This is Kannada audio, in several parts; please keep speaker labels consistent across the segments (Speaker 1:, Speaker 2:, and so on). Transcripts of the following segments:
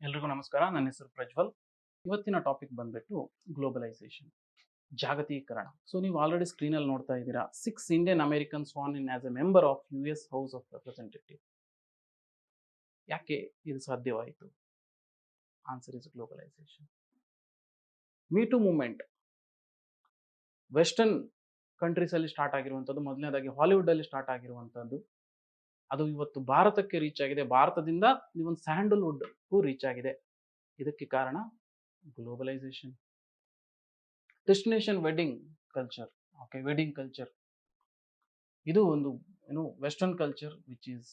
Speaker 1: ಎಲ್ರಿಗೂ ನಮಸ್ಕಾರ. ನನ್ನ ಹೆಸರು ಪ್ರಜ್ವಲ್. ಇವತ್ತಿನ ಟಾಪಿಕ್ ಬಂದ್ಬಿಟ್ಟು ಗ್ಲೋಬಲೈಸೇಷನ್, ಜಾಗತೀಕರಣ. ಸೊ ನೀವು ಆಲ್ರೆಡಿ ಸ್ಕ್ರೀನಲ್ಲಿ ನೋಡ್ತಾ ಇದ್ದೀರಾ, 6 Indian Americans sworn in as a member of US House of Representative. ಯಾಕೆ ಇದು ಸಾಧ್ಯವಾಯಿತು? Answer is globalisation. Me too movement western countries ಅಲ್ಲಿ ಸ್ಟಾರ್ಟ್ ಆಗಿರುವಂಥದ್ದು. ಮೊದಲನೇದಾಗಿ ಹಾಲಿವುಡ್ ಅಲ್ಲಿ ಸ್ಟಾರ್ಟ್ ಆಗಿರುವಂಥದ್ದು. ಅದು ಇವತ್ತು ಭಾರತಕ್ಕೆ ರೀಚ್ ಆಗಿದೆ. ಭಾರತದಿಂದ ಇವನ್ ಸ್ಯಾಂಡಲ್ವುಡ್ಗೂ ರೀಚ್ ಆಗಿದೆ. ಇದಕ್ಕೆ ಕಾರಣ globalisation. Destination wedding culture, okay, wedding culture ಇದು ಒಂದು western culture which is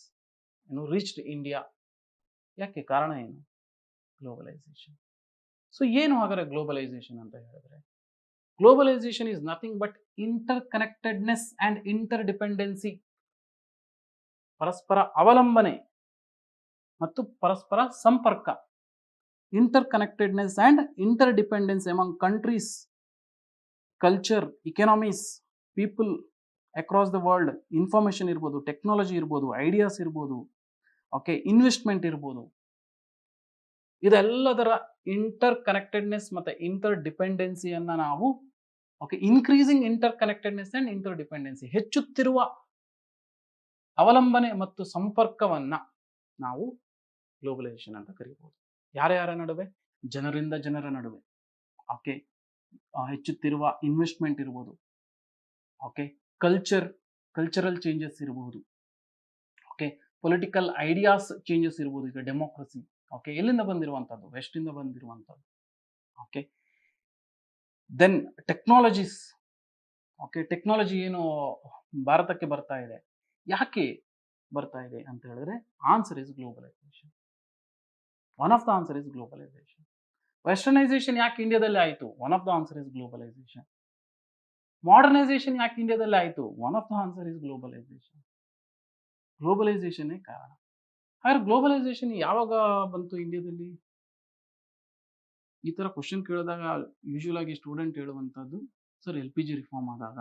Speaker 1: reached India. ಯಾಕೆ ಕಾರಣ ಏನು? ಗ್ಲೋಬಲೈಸೇಷನ್. ಸೊ ಏನು ಹಾಗಾದ್ರೆ ಗ್ಲೋಬಲೈಸೇಷನ್ ಅಂತ ಹೇಳಿದ್ರೆ, globalisation is nothing but inter connectedness and inter dependency. ಪರಸ್ಪರ ಅವಲಂಬನೆ ಮತ್ತು ಪರಸ್ಪರ ಸಂಪರ್ಕ. Inter connectedness and inter dependence among countries, culture, economies, people across the world. Information ಇರ್ಬೋದು, ಟೆಕ್ನಾಲಜಿ ಇರ್ಬೋದು, ಐಡಿಯಾಸ್ ಇರ್ಬೋದು, ಓಕೆ, ಇನ್ವೆಸ್ಟ್ಮೆಂಟ್ ಇರ್ಬೋದು. ಇದೆಲ್ಲದರ ಇಂಟರ್ ಕನೆಕ್ಟೆಡ್ನೆಸ್ ಮತ್ತೆ ಇಂಟರ್ ಡಿಪೆಂಡೆನ್ಸಿಯನ್ನ ನಾವು, okay, increasing inter connectedness and inter dependency, ಹೆಚ್ಚುತ್ತಿರುವ ಅವಲಂಬನೆ ಮತ್ತು ಸಂಪರ್ಕವನ್ನ ನಾವು ಗ್ಲೋಬಲೈಸೇಷನ್ ಅಂತ ಕರೀಬಹುದು. ಯಾರ್ಯಾರ ನಡುವೆ? ಜನರಿಂದ ಜನರ ನಡುವೆ. ಓಕೆ, ಹೆಚ್ಚುತ್ತಿರುವ ಇನ್ವೆಸ್ಟ್ಮೆಂಟ್ ಇರ್ಬೋದು, ಓಕೆ, ಕಲ್ಚರಲ್ ಚೇಂಜಸ್ ಇರಬಹುದು, ಓಕೆ, ಪೊಲಿಟಿಕಲ್ ಐಡಿಯಾಸ್ ಚೇಂಜಸ್ ಇರ್ಬೋದು. ಈಗ ಡೆಮೋಕ್ರಸಿ, ಓಕೆ, ಎಲ್ಲಿಂದ ಬಂದಿರುವಂಥದ್ದು? ವೆಸ್ಟ್ ಇಂದ ಬಂದಿರುವಂಥದ್ದು. Okay, then technologies, okay, technology ಏನು ಭಾರತಕ್ಕೆ ಬರ್ತಾ ಇದೆ, ಯಾಕೆ ಬರ್ತಾ ಇದೆ ಅಂತ ಹೇಳಿದ್ರೆ, answer is globalisation. One of the answer is globalisation. Westernisation ಯಾಕೆ ಇಂಡಿಯಾದಲ್ಲಿ ಆಯಿತು? One of the answer is globalisation. Modernisation ಯಾಕೆ ಇಂಡಿಯಾದಲ್ಲಿ ಆಯಿತು? One of the answer is globalisation. Globalisation ಕಾರಣ. ಹಾಗಾದ್ರೆ ಗ್ಲೋಬಲೈಸೇಷನ್ ಯಾವಾಗ ಬಂತು ಇಂಡಿಯಾದಲ್ಲಿ? ಈ ತರ ಕ್ವಶನ್ ಕೇಳಿದಾಗ ಯೂಶುವಲ್ ಆಗಿ ಸ್ಟೂಡೆಂಟ್ ಹೇಳುವಂತದ್ದು, ಸರ್ LPG ರಿಫಾರ್ಮ್ ಆದಾಗ.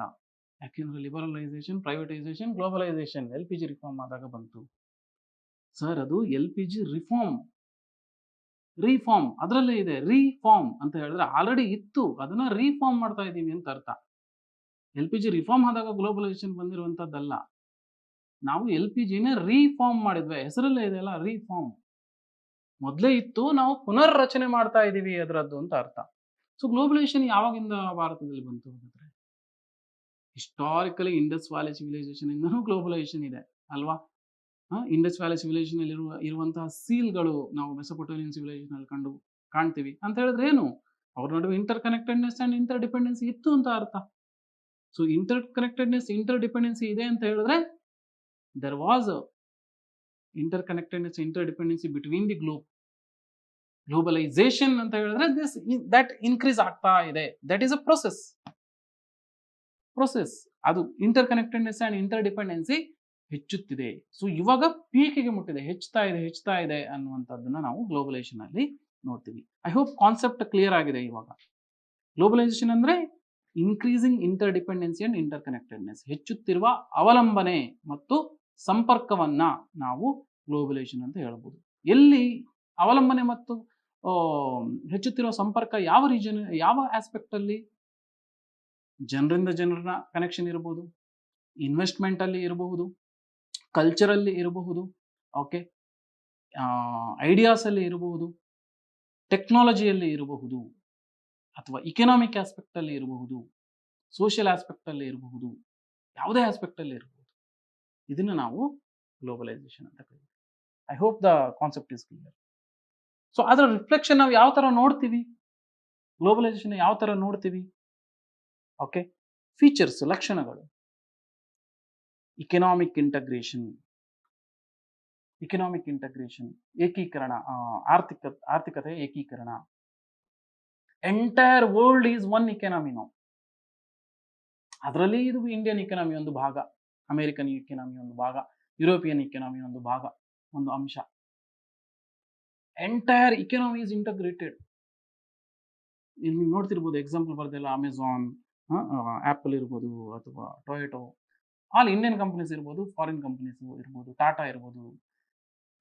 Speaker 1: ಯಾಕೆಂದ್ರೆ liberalisation, privatisation, globalisation, LPG reform ಆದಾಗ ಬಂತು. ಸರ್ ಅದು LPG ರಿಫಾರ್ಮ್ ಅದರಲ್ಲೇ ಇದೆ. ರಿಫಾರ್ಮ್ ಅಂತ ಹೇಳಿದ್ರೆ ಆಲ್ರೆಡಿ ಇತ್ತು, ಅದನ್ನ ರಿಫಾರ್ಮ್ ಮಾಡ್ತಾ ಇದೀವಿ ಅಂತ ಅರ್ಥ. LPG ರಿಫಾರ್ಮ್ ಆದಾಗ ಗ್ಲೋಬಲೈಸೇಷನ್ ಬಂದಿರುವಂತದ್ದಲ್ಲ. ನಾವು LPGನ ರಿಫಾರ್ಮ್ ಮಾಡಿದ್ವಿ, ಹೆಸರಲ್ಲೇ ಇದೆಯಲ್ಲ, ರಿಫಾರ್ಮ್. ಮೊದಲೇ ಇತ್ತು, ನಾವು ಪುನರ್ರಚನೆ ಮಾಡ್ತಾ ಇದೀವಿ ಅದರದ್ದು ಅಂತ ಅರ್ಥ. ಸೊ ಗ್ಲೋಬಲೈಸೇಷನ್ ಯಾವಾಗಿಂದ ಭಾರತದಲ್ಲಿ ಬಂತು ಅಂದ್ರೆ, ಹಿಸ್ಟಾರಿಕಲಿ ಇಂಡಸ್ ವ್ಯಾಲಿ ಸಿವಿಲೈಸೇಷನ್ ಇಂದನೂ ಗ್ಲೋಬಲೈಸೇಷನ್ ಇದೆ ಅಲ್ವಾ? ಇಂಡಸ್ ವ್ಯಾಲಿ ಸಿವಿಲೈಸೇಷನ್ ಅಲ್ಲಿ ಇರುವಂತಹ ಸೀಲ್ಗಳು ನಾವು ಮೆಸೊಪೊಟೇಮಿಯನ್ ಸಿವಿಲೈಸೇಷನ್ ಅಲ್ಲಿ ಕಾಣ್ತೀವಿ ಅಂತ ಹೇಳಿದ್ರೆ ಏನು? ಅವ್ರ ನಡುವೆ inter connectedness and inter dependency ಇತ್ತು ಅಂತ ಅರ್ಥ. So inter connectedness, inter dependency ಇದೆ ಅಂತ ಹೇಳಿದ್ರೆ there was a interconnectedness, interdependency between the globe. Globalization ಅಂತ ಹೇಳಿದ್ರೆ that increase ಆಗ್ತಾ ಇದೆ. That is a process. ಅದು ಇಂಟರ್ಕನೆಕ್ಟೆಡ್ನೆಸ್ ಅಂಡ್ ಇಂಟರ್ ಡಿಪೆಂಡೆನ್ಸಿ ಹೆಚ್ಚುತ್ತಿದೆ. ಸೊ ಇವಾಗ ಪೀಕಿಗೆ ಮುಟ್ಟಿದೆ, ಹೆಚ್ಚುತ್ತಾ ಇದೆ ಅನ್ನುವಂಥದ್ದನ್ನ ನಾವು ಗ್ಲೋಬಲೈಸೇಷನ್ ಅಲ್ಲಿ ನೋಡ್ತೀವಿ. ಐ ಹೋಪ್ ಕಾನ್ಸೆಪ್ಟ್ ಕ್ಲಿಯರ್ ಆಗಿದೆ ಇವಾಗ. ಗ್ಲೋಬಲೈಸೇಷನ್ ಅಂದ್ರೆ increasing inter dependency and inter connectedness, ಹೆಚ್ಚುತ್ತಿರುವ ಅವಲಂಬನೆ ಮತ್ತು ಸಂಪರ್ಕವನ್ನ ನಾವು ಗ್ಲೋಬಲೈಸೇಷನ್ ಅಂತ ಹೇಳ್ಬೋದು. ಎಲ್ಲಿ ಅವಲಂಬನೆ ಮತ್ತು ಹೆಚ್ಚುತ್ತಿರುವ ಸಂಪರ್ಕ? ಯಾವ ರೀಜನ್, ಯಾವ ಆಸ್ಪೆಕ್ಟ್ ಅಲ್ಲಿ? ಜನರಿಂದ ಜನರ ಕನೆಕ್ಷನ್ ಇರಬಹುದು, ಇನ್ವೆಸ್ಟ್ಮೆಂಟ್ ಅಲ್ಲಿ ಇರಬಹುದು, ಕಲ್ಚರ್ ಅಲ್ಲಿ ಇರಬಹುದು, ಓಕೆ, ಐಡಿಯಾಸ್ ಅಲ್ಲಿ ಇರಬಹುದು, ಟೆಕ್ನಾಲಜಿಯಲ್ಲಿ ಇರಬಹುದು, ಅಥವಾ ಇಕನಾಮಿಕ್ ಆಸ್ಪೆಕ್ಟ್ ಅಲ್ಲಿ ಇರಬಹುದು, ಸೋಷಿಯಲ್ ಆಸ್ಪೆಕ್ಟ್ ಅಲ್ಲಿ ಇರಬಹುದು, ಯಾವುದೇ ಆಸ್ಪೆಕ್ಟ್ ಅಲ್ಲಿ ಇರಬಹುದು. ಇದನ್ನ ನಾವು ಗ್ಲೋಬಲೈಸೇಷನ್ ಅಂತ ಕರೀತೀವಿ. I hope the concept is clear. So ಅದರ ರಿಫ್ಲೆಕ್ಷನ್ ನಾವು ಯಾವ ತರ ನೋಡ್ತೀವಿ, ಗ್ಲೋಬಲೈಸೇಷನ್ ಯಾವ ತರ ನೋಡ್ತೀವಿ? ಓಕೆ, ಫೀಚರ್ಸ್, ಲಕ್ಷಣಗಳು. ಇಕನಾಮಿಕ್ ಇಂಟಗ್ರೇಷನ್, ಏಕೀಕರಣ, ಆರ್ಥಿಕತೆ ಏಕೀಕರಣ. ಎಂಟೈರ್ ವರ್ಲ್ಡ್ ಈಸ್ ಒನ್ ಇಕನಾಮಿ ನಾವು. ಅದರಲ್ಲಿ ಇದು ಇಂಡಿಯನ್ ಇಕನಾಮಿ ಒಂದು ಭಾಗ, ಅಮೆರಿಕನ್ ಇಕನಾಮಿ ಒಂದು ಭಾಗ, ಯುರೋಪಿಯನ್ ಇಕನಾಮಿ ಒಂದು ಭಾಗ, ಒಂದು ಅಂಶ. Entire ಇಕನಾಮಿ is integrated. ನೀವು ನೋಡ್ತಿರ್ಬೋದು, ಎಕ್ಸಾಂಪಲ್ ಬರ್ದಿಲ್ಲ, ಅಮೆಝಾನ್, ಆಪಲ್ ಇರ್ಬೋದು, ಅಥವಾ ಟೊಯೋಟೋ, ಆಲ್ ಇಂಡಿಯನ್ ಕಂಪನೀಸ್ ಇರ್ಬೋದು, ಫಾರಿನ್ ಕಂಪನೀಸ್ ಇರ್ಬೋದು, ಟಾಟಾ ಇರ್ಬೋದು,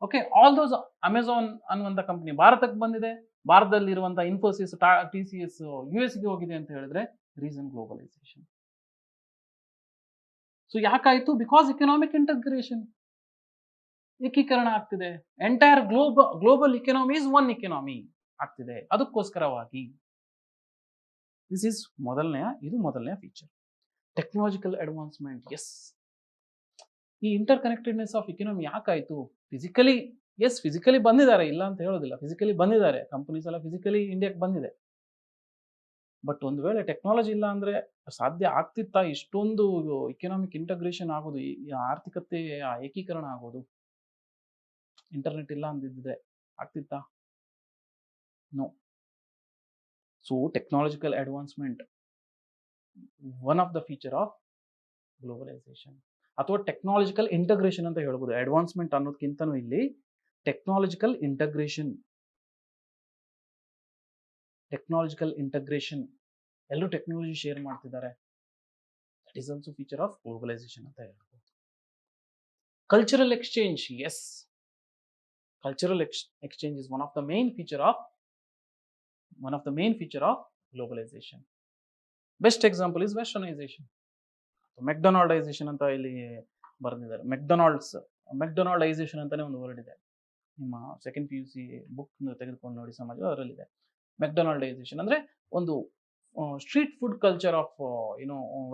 Speaker 1: ಓಕೆ, ಆಲ್ ದೋಸ್ ಅಮೆಝಾನ್ ಅನ್ನುವಂಥ ಕಂಪನಿ ಭಾರತಕ್ಕೆ ಬಂದಿದೆ, ಭಾರತದಲ್ಲಿರುವಂಥ ಇನ್ಫೋಸಿಸ್, TCS US ಗೆ ಹೋಗಿದೆ ಅಂತ ಹೇಳಿದ್ರೆ ರೀಸನ್ ಗ್ಲೋಬಲೈಸೇಷನ್. ಸೊ ಯಾಕಾಯ್ತು? ಬಿಕಾಸ್ ಇಕನಾಮಿಕ್ ಇಂಟಗ್ರೇಷನ್, ಏಕೀಕರಣ ಆಗ್ತಿದೆ. Entire global economy is one economy ಆಗ್ತಿದೆ. ಅದಕ್ಕೋಸ್ಕರವಾಗಿ ಇದು ಮೊದಲನೆಯ ಫೀಚರ್. ಟೆಕ್ನಾಲಜಿಕಲ್ ಅಡ್ವಾನ್ಸ್ಮೆಂಟ್, ಎಸ್, ಈ ಇಂಟರ್ ಕನೆಕ್ಟೆಡ್ನೆಸ್ ಆಫ್ ಇಕನಾಮಿ ಯಾಕಾಯ್ತು? ಫಿಸಿಕಲಿ ಬಂದಿದ್ದಾರೆ, ಇಲ್ಲ ಅಂತ ಹೇಳೋದಿಲ್ಲ, ಫಿಸಿಕಲಿ ಬಂದಿದ್ದಾರೆ, ಕಂಪನೀಸ್ ಎಲ್ಲ ಫಿಸಿಕಲಿ ಇಂಡಿಯಾಕ್ಕೆ ಬಂದಿದೆ. ಬಟ್ ಒಂದು ವೇಳೆ ಟೆಕ್ನಾಲಜಿ ಇಲ್ಲ ಅಂದ್ರೆ ಸಾಧ್ಯ ಆಗ್ತಿತ್ತಾ ಇಷ್ಟೊಂದು ಇಕನಾಮಿಕ್ ಇಂಟಗ್ರೇಷನ್ ಆಗೋದು, ಆರ್ಥಿಕತೆಯ ಏಕೀಕರಣ ಆಗೋದು? ಇಂಟರ್ನೆಟ್ ಇಲ್ಲ ಅಂದಿದ್ದೆ ಆಗ್ತಿತ್ತಾ? No. So technological advancement one of the feature of globalisation, ಅಥವಾ ಟೆಕ್ನಾಲಜಿಕಲ್ ಇಂಟಗ್ರೇಷನ್ ಅಂತ ಹೇಳ್ಬೋದು. ಅಡ್ವಾನ್ಸ್ಮೆಂಟ್ ಅನ್ನೋದಕ್ಕಿಂತನೂ ಇಲ್ಲಿ ಟೆಕ್ನಾಲಜಿಕಲ್ ಇಂಟಗ್ರೇಷನ್, ಎಲ್ಲರೂ ಟೆಕ್ನಾಲಜಿ ಶೇರ್ ಮಾಡ್ತಿದ್ದಾರೆ. That is also feature of globalisation ಅಂತ ಹೇಳ್ಬೋದು. Cultural exchange, yes, cultural exchange is one of the main feature of globalisation. Best example is westernisation, McDonaldisation ಅಂತ ಇಲ್ಲಿ ಬರೆದಿದ್ದಾರೆ. ಮೆಕ್ಡೊನಾಲ್ಡೈಸೇಷನ್ ಅಂತಾನೆ ಒಂದು ವರ್ಡ್ ಇದೆ, ನಿಮ್ಮ ಸೆಕೆಂಡ್ PUC ಬುಕ್ ತೆಗೆದುಕೊಂಡು ನೋಡಿ ಸಮಾಜ, ಅದರಲ್ಲಿದೆ. ಮೆಕ್ಡೊನಾಲ್ಡೈಸೇಷನ್ ಅಂದ್ರೆ ಒಂದು street food culture of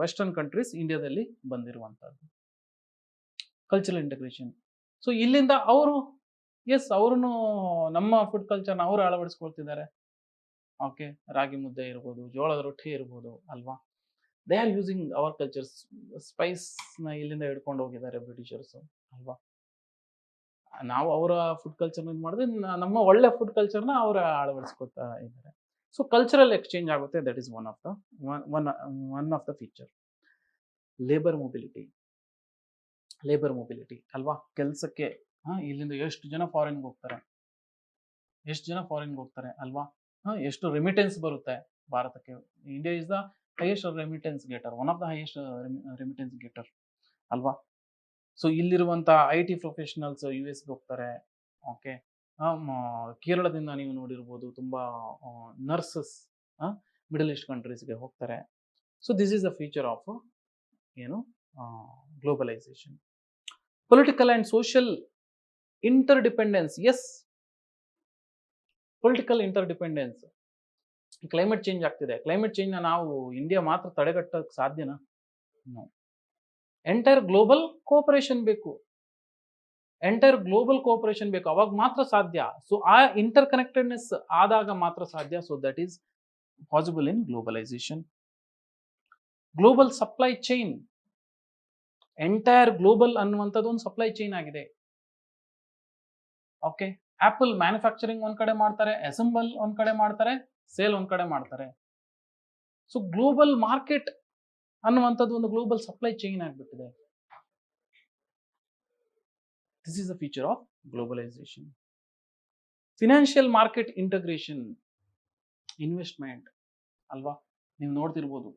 Speaker 1: western countries ಇಂಡಿಯಾದಲ್ಲಿ ಬಂದಿರುವಂತದ್ದು. Cultural integration. ಸೊ ಇಲ್ಲಿಂದ ಅವರು ನಮ್ಮ ಫುಡ್ ಕಲ್ಚರ್ನ ಅವರು ಅಳವಡಿಸ್ಕೊಳ್ತಿದ್ದಾರೆ. ಓಕೆ, ರಾಗಿ ಮುದ್ದೆ ಇರ್ಬೋದು, ಜೋಳದ ರೊಟ್ಟಿ ಇರ್ಬೋದು ಅಲ್ವಾ. They are using our cultures. ಸ್ಪೈಸ್ನ ಇಲ್ಲಿಂದ ಹಿಡ್ಕೊಂಡು ಹೋಗಿದ್ದಾರೆ ಬ್ರಿಟಿಷರ್ಸ್ ಅಲ್ವಾ. ನಾವು ಅವರ ಫುಡ್ ಕಲ್ಚರ್ನ ಮಾಡಿದ್ರೆ ನಮ್ಮ ಒಳ್ಳೆ ಫುಡ್ ಕಲ್ಚರ್ನ ಅವರ ಅಳವಡಿಸ್ಕೊಳ್ತಾ ಇದ್ದಾರೆ. ಸೊ ಕಲ್ಚರಲ್ ಎಕ್ಸ್ಚೇಂಜ್ ಆಗುತ್ತೆ. That is one of the feature. Labour mobility ಅಲ್ವಾ. ಕೆಲಸಕ್ಕೆ ಇಲ್ಲಿಂದ ಎಷ್ಟು ಜನ ಫಾರಿನ್ಗೆ ಹೋಗ್ತಾರೆ ಅಲ್ವಾ. ಎಷ್ಟು ರೆಮಿಟೆನ್ಸ್ ಬರುತ್ತೆ ಭಾರತಕ್ಕೆ. India is the highest remittance getter, one of the highest remittance getter ಅಲ್ವಾ. ಸೊ ಇಲ್ಲಿರುವಂಥ IT ಪ್ರೊಫೆಷನಲ್ಸ್ US ಗೆ ಹೋಗ್ತಾರೆ. ಓಕೆ, ಕೇರಳದಿಂದ ನೀವು ನೋಡಿರ್ಬೋದು ತುಂಬಾ ನರ್ಸಸ್ ಮಿಡಲ್ ಈಸ್ಟ್ ಕಂಟ್ರೀಸ್ಗೆ ಹೋಗ್ತಾರೆ. So this is the feature of globalisation. Political and social interdependence, yes, political interdependence. Climate change ಆಗ್ತಿದೆ. ಕ್ಲೈಮೇಟ್ ಚೇಂಜ್ನ ನಾವು ಇಂಡಿಯಾ ಮಾತ್ರ ತಡೆಗಟ್ಟಕ್ಕೆ ಸಾಧ್ಯನಾ? ಎಂಟೈರ್ ಗ್ಲೋಬಲ್ ಕೋಆಪರೇಷನ್ ಬೇಕು, ಅವಾಗ ಮಾತ್ರ ಸಾಧ್ಯ. ಸೊ ಆ ಇಂಟರ್ ಕನೆಕ್ಟೆಡ್ನೆಸ್ ಆದಾಗ ಮಾತ್ರ ಸಾಧ್ಯ. So that is possible in globalisation. Global supply chain, entire global ಅನ್ನುವಂಥದ್ದು ಒಂದು ಸಪ್ಲೈ ಚೈನ್ ಆಗಿದೆ. ಓಕೆ, ಆಪಲ್ ಮ್ಯಾನುಫ್ಯಾಕ್ಚರಿಂಗ್ ಒಂದ್ ಕಡೆ ಮಾಡ್ತಾರೆ, ಅಸೆಂಬಲ್ ಒಂದ್ ಕಡೆ ಮಾಡ್ತಾರೆ, ಸೇಲ್ ಒಂದ್ ಕಡೆ ಮಾಡ್ತಾರೆ. ಸೊ ಗ್ಲೋಬಲ್ ಮಾರ್ಕೆಟ್ ಅನ್ನುವಂಥದ್ದು ಒಂದು ಗ್ಲೋಬಲ್ ಸಪ್ಲೈ ಚೈನ್ ಆಗಿಬಿಟ್ಟಿದೆ. This is the feature of globalisation. Financial market integration, investment ಅಲ್ವಾ. ನೀವು ನೋಡ್ತಿರ್ಬೋದು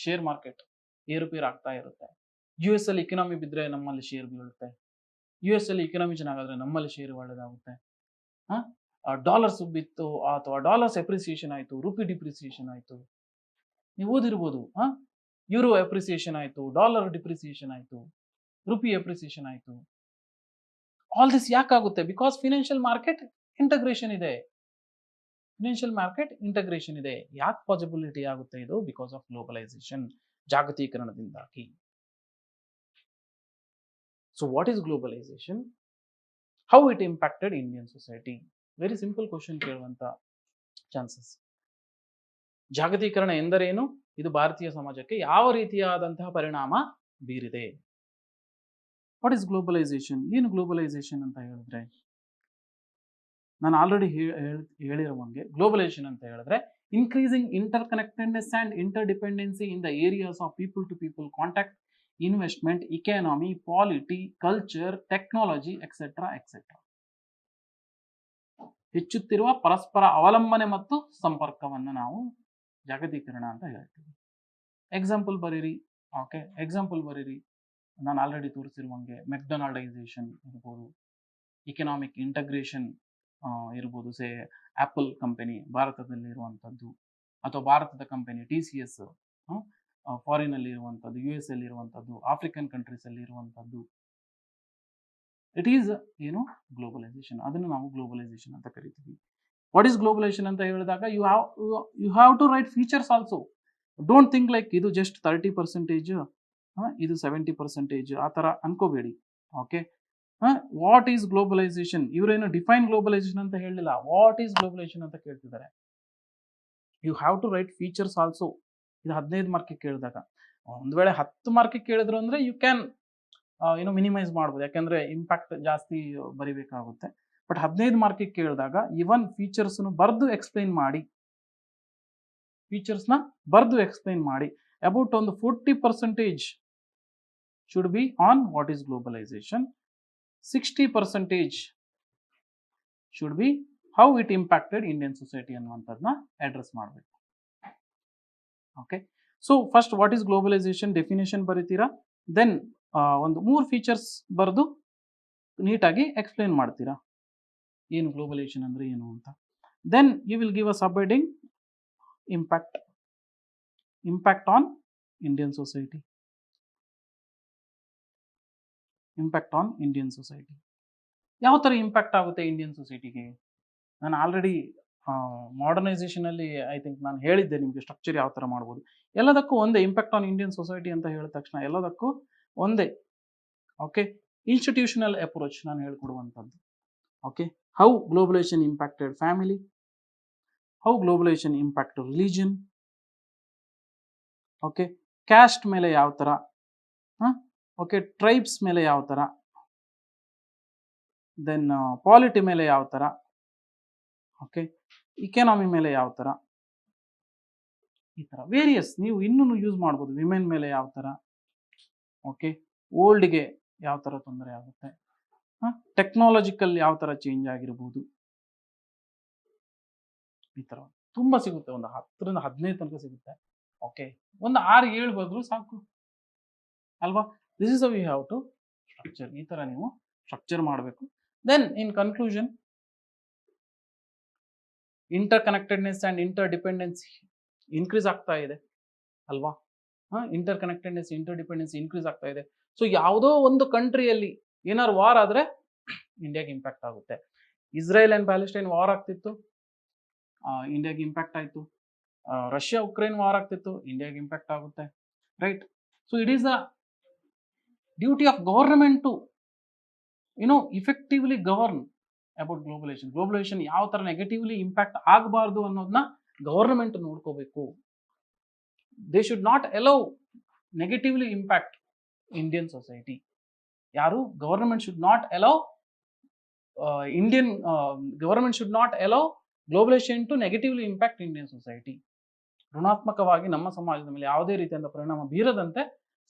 Speaker 1: ಶೇರ್ ಮಾರ್ಕೆಟ್ ಏರುಪೇರು ಆಗ್ತಾ ಇರುತ್ತೆ. US ಅಲ್ಲಿ ಇಕನಾಮಿ ಬಿದ್ದರೆ ನಮ್ಮಲ್ಲಿ ಶೇರ್ ಬೀಳುತ್ತೆ, US ಅಲ್ಲಿ ಇಕನಾಮಿ ಚೆನ್ನಾಗಾದ್ರೆ ನಮ್ಮಲ್ಲಿ ಶೇರ್ ಒಳ್ಳೆದಾಗುತ್ತೆ. ಡಾಲರ್ಸ್ ಬಿತ್ತು ಅಥವಾ ಡಾಲರ್ಸ್ ಎಪ್ರಿಸಿಯೇಷನ್ ಆಯಿತು, ರುಪಿ ಡಿಪ್ರಿಸಿಯೇಷನ್ ಆಯಿತು. ನೀವು ಓದಿರ್ಬೋದು, ಯೂರೋ ಎಪ್ರಿಸಿಯೇಷನ್ ಆಯಿತು, ಡಾಲರ್ ಡಿಪ್ರಿಸಿಯೇಷನ್ ಆಯಿತು, ರುಪಿ ಎಪ್ರಿಸಿಯೇಷನ್ ಆಯಿತು. ಆಲ್ ದಿಸ್ ಯಾಕಾಗುತ್ತೆ? ಬಿಕಾಸ್ ಫಿನಾನ್ಷಿಯಲ್ ಮಾರ್ಕೆಟ್ ಇಂಟಗ್ರೇಷನ್ ಇದೆ. ಯಾಕೆ ಪಾಸಿಬಿಲಿಟಿ ಆಗುತ್ತೆ ಇದು? ಬಿಕಾಸ್ ಆಫ್ ಗ್ಲೋಬಲೈಸೇಷನ್, ಜಾಗತೀಕರಣದಿಂದಾಗಿ. So what is globalisation? How it impacted Indian society? Very simple question ಕೇಳುವಂತ ಚಾನ್ಸಸ್. ಜಾಗತೀಕರಣ ಎಂದರೇನು? ಇದು ಭಾರತೀಯ ಸಮಾಜಕ್ಕೆ ಯಾವ ರೀತಿಯಾದಂತಹ ಪರಿಣಾಮ ಬೀರಿದೆ? What is globalisation? ಏನು ಗ್ಲೋಬಲೈಸೇಷನ್ ಅಂತ ಹೇಳಿದ್ರೆ, ನಾನು ಆಲ್ರೆಡಿ ಹೇಳಿರುವಂಗೆ ಗ್ಲೋಬಲೈಸೇಷನ್ ಅಂತ ಹೇಳಿದ್ರೆ increasing inter connectedness and inter dependency in the areas of people to people contact, investment, economy, polity, culture, technology etcetera. ಹೆಚ್ಚುತ್ತಿರುವ ಪರಸ್ಪರ ಅವಲಂಬನೆ ಮತ್ತು ಸಂಪರ್ಕವನ್ನು ನಾವು ಜಾಗತೀಕರಣ ಅಂತ ಹೇಳ್ತೀವಿ. ಎಕ್ಸಾಂಪಲ್ ಬರೀರಿ. ನಾನು ಆಲ್ರೆಡಿ ತೋರಿಸಿರುವಂಗೆ ಮೆಕ್ಡೊನಾಲ್ಡೈಸೇಷನ್ ಇರ್ಬೋದು, ಇಕನಾಮಿಕ್ ಇಂಟಗ್ರೇಷನ್ ಇರ್ಬೋದು. ಸೇ ಆ್ಯಪಲ್ ಕಂಪನಿ ಭಾರತದಲ್ಲಿ ಇರುವಂಥದ್ದು, ಅಥವಾ ಭಾರತದ ಕಂಪನಿ TCS ಫಾರಿನಲ್ಲಿ ಇರುವಂಥದ್ದು, US ಅಲ್ಲಿ ಇರುವಂಥದ್ದು, ಆಫ್ರಿಕನ್ ಕಂಟ್ರೀಸಲ್ಲಿ ಇರುವಂಥದ್ದು. ಇಟ್ ಈಸ್ ಏನು ಗ್ಲೋಬಲೈಸೇಷನ್. ಅದನ್ನು ನಾವು ಗ್ಲೋಬಲೈಸೇಷನ್ ಅಂತ ಕರಿತೀವಿ. ವಾಟ್ ಈಸ್ ಗ್ಲೋಬಲೈಸೇಷನ್ ಅಂತ ಹೇಳಿದಾಗ you have to write features also. Don't think like ಇದು ಜಸ್ಟ್ 30%, ಇದು 70% ಆ ಥರ ಅನ್ಕೋಬೇಡಿ. Okay, what is globalisation? ಇವರೇನು ಡಿಫೈನ್ ಗ್ಲೋಬಲೈಸೇಷನ್ ಅಂತ ಹೇಳಿಲ್ಲ, ವಾಟ್ ಈಸ್ ಗ್ಲೋಬಲೈಸೇಷನ್ ಅಂತ ಕೇಳ್ತಿದ್ದಾರೆ. You have to write features also. ಇದು 15 ಮಾರ್ಕಿಗೆ ಕೇಳಿದಾಗ. ಒಂದು ವೇಳೆ 10 ಮಾರ್ಕಿಗೆ ಕೇಳಿದ್ರು ಅಂದರೆ ಯು ಕ್ಯಾನ್ ಮಿನಿಮೈಸ್ ಮಾಡ್ಬೋದು, ಯಾಕೆಂದರೆ ಇಂಪ್ಯಾಕ್ಟ್ ಜಾಸ್ತಿ ಬರಿಬೇಕಾಗುತ್ತೆ. ಬಟ್ 15 ಮಾರ್ಕಿಗೆ ಕೇಳಿದಾಗ ಇವನ್ ಫೀಚರ್ಸ್ನು ಬರೆದು ಎಕ್ಸ್ಪ್ಲೈನ್ ಮಾಡಿ, ಫೀಚರ್ಸ್ನ ಬರೆದು ಎಕ್ಸ್ಪ್ಲೈನ್ ಮಾಡಿ. ಅಬೌಟ್ ಒಂದು 40% should be on what is globalization, 60% should be how it impacted Indian society ಅನ್ನುವಂಥದ್ದನ್ನ ಅಡ್ರೆಸ್ ಮಾಡಬೇಕು. Okay, so first what is globalisation definition ಬರೀತೀರಾ, ದೆನ್ ಒಂದು 3 ಫೀಚರ್ಸ್ ಬರೆದು ನೀಟಾಗಿ ಎಕ್ಸ್ಪ್ಲೈನ್ ಮಾಡ್ತೀರಾ ಏನು ಗ್ಲೋಬಲೈಸೇಷನ್ ಅಂದರೆ ಏನು ಅಂತ. Then you will give a sub heading impact on Indian society. Impact on Indian society ಯಾವ ಥರ ಇಂಪ್ಯಾಕ್ಟ್ ಆಗುತ್ತೆ ಇಂಡಿಯನ್ ಸೊಸೈಟಿಗೆ? ನಾನು ಆಲ್ರೆಡಿ ಮಾಡರ್ನೈಸೇಷನಲ್ಲಿ ಐ ಥಿಂಕ್ ನಾನು ಹೇಳಿದ್ದೆ ನಿಮಗೆ ಸ್ಟ್ರಕ್ಚರ್ ಯಾವ ಥರ ಮಾಡ್ಬೋದು. ಎಲ್ಲದಕ್ಕೂ ಒಂದೇ ಇಂಪ್ಯಾಕ್ಟ್ ಆನ್ ಇಂಡಿಯನ್ ಸೊಸೈಟಿ ಅಂತ ಹೇಳಿದ ತಕ್ಷಣ ಎಲ್ಲದಕ್ಕೂ ಒಂದೇ. ಓಕೆ, ಇನ್ಸ್ಟಿಟ್ಯೂಷನಲ್ ಅಪ್ರೋಚ್ ನಾನು ಹೇಳ್ಕೊಡುವಂಥದ್ದು. Okay, how globalisation impacted family, how globalisation impacted religion, okay, caste ಮೇಲೆ ಯಾವ ಥರ, ಓಕೆ, ಟ್ರೈಬ್ಸ್ ಮೇಲೆ ಯಾವ ಥರ, ದೆನ್ ಪಾಲಿಟಿ ಮೇಲೆ ಯಾವ ಥರ, ಓಕೆ, ಇಕಾನಮಿ ಮೇಲೆ ಯಾವ ಥರ, ಈ ಥರ ವೇರಿಯಸ್ ನೀವು ಇನ್ನೂ ಯೂಸ್ ಮಾಡ್ಬೋದು. ವಿಮೆನ್ ಮೇಲೆ ಯಾವ ಥರ, ಓಕೆ, ಓಲ್ಡ್ಗೆ ಯಾವ ಥರ ತೊಂದರೆ ಆಗುತ್ತೆ, ಟೆಕ್ನಾಲಜಿಕಲ್ ಯಾವ ಥರ ಚೇಂಜ್ ಆಗಿರ್ಬೋದು, ಈ ಥರ ತುಂಬ ಸಿಗುತ್ತೆ. ಒಂದು 10ರಿಂದ 15 ತನಕ ಸಿಗುತ್ತೆ. ಓಕೆ, ಒಂದು 6-7 ಬರೆದ್ರು ಸಾಕು ಅಲ್ವಾ? This is how you have to structure. ಈ ಥರ ನೀವು ಸ್ಟ್ರಕ್ಚರ್ ಮಾಡಬೇಕು. Then in conclusion, inter connectedness and inter dependency increase ಆಗ್ತಾ ಇದೆ ಅಲ್ವಾ? Inter connectedness, inter dependency increase ಆಗ್ತಾ ಇದೆ. ಸೊ ಯಾವುದೋ ಒಂದು ಕಂಟ್ರಿಯಲ್ಲಿ ಏನಾದ್ರು ವಾರ್ ಆದರೆ ಇಂಡಿಯಾಗೆ ಇಂಪ್ಯಾಕ್ಟ್ ಆಗುತ್ತೆ. ಇಸ್ರೇಲ್ ಆ್ಯಂಡ್ ಪ್ಯಾಲೆಸ್ಟೈನ್ ವಾರ್ ಆಗ್ತಿತ್ತು, ಇಂಡಿಯಾಗೆ ಇಂಪ್ಯಾಕ್ಟ್ ಆಯಿತು. ರಷ್ಯಾ ಉಕ್ರೇನ್ ವಾರ್ ಆಗ್ತಿತ್ತು, ಇಂಡಿಯಾಗೆ ಇಂಪ್ಯಾಕ್ಟ್ ಆಗುತ್ತೆ. Right? So it is the duty of government to effectively govern about globalisation. Globalisation ಯಾವ ಥರ ನೆಗೆಟಿವ್ಲಿ ಇಂಪ್ಯಾಕ್ಟ್ ಆಗಬಾರ್ದು ಅನ್ನೋದನ್ನ ಗವರ್ನಮೆಂಟ್ ನೋಡ್ಕೋಬೇಕು. They should not allow negatively impact Indian society. ಯಾರು? Government should not allow government should not allow globalisation to negatively impact Indian society. ಋಣಾತ್ಮಕವಾಗಿ ನಮ್ಮ ಸಮಾಜದ ಮೇಲೆ ಯಾವುದೇ ರೀತಿಯಿಂದ ಪರಿಣಾಮ ಬೀರದಂತೆ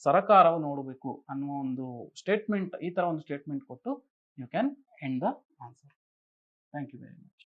Speaker 1: ಸರ್ಕಾರವು ನೋಡಬೇಕು ಅನ್ನುವ ಒಂದು ಸ್ಟೇಟ್ಮೆಂಟ್, ಈ ಥರ ಒಂದು ಸ್ಟೇಟ್ಮೆಂಟ್ ಕೊಟ್ಟು you can end the answer. Thank you very much.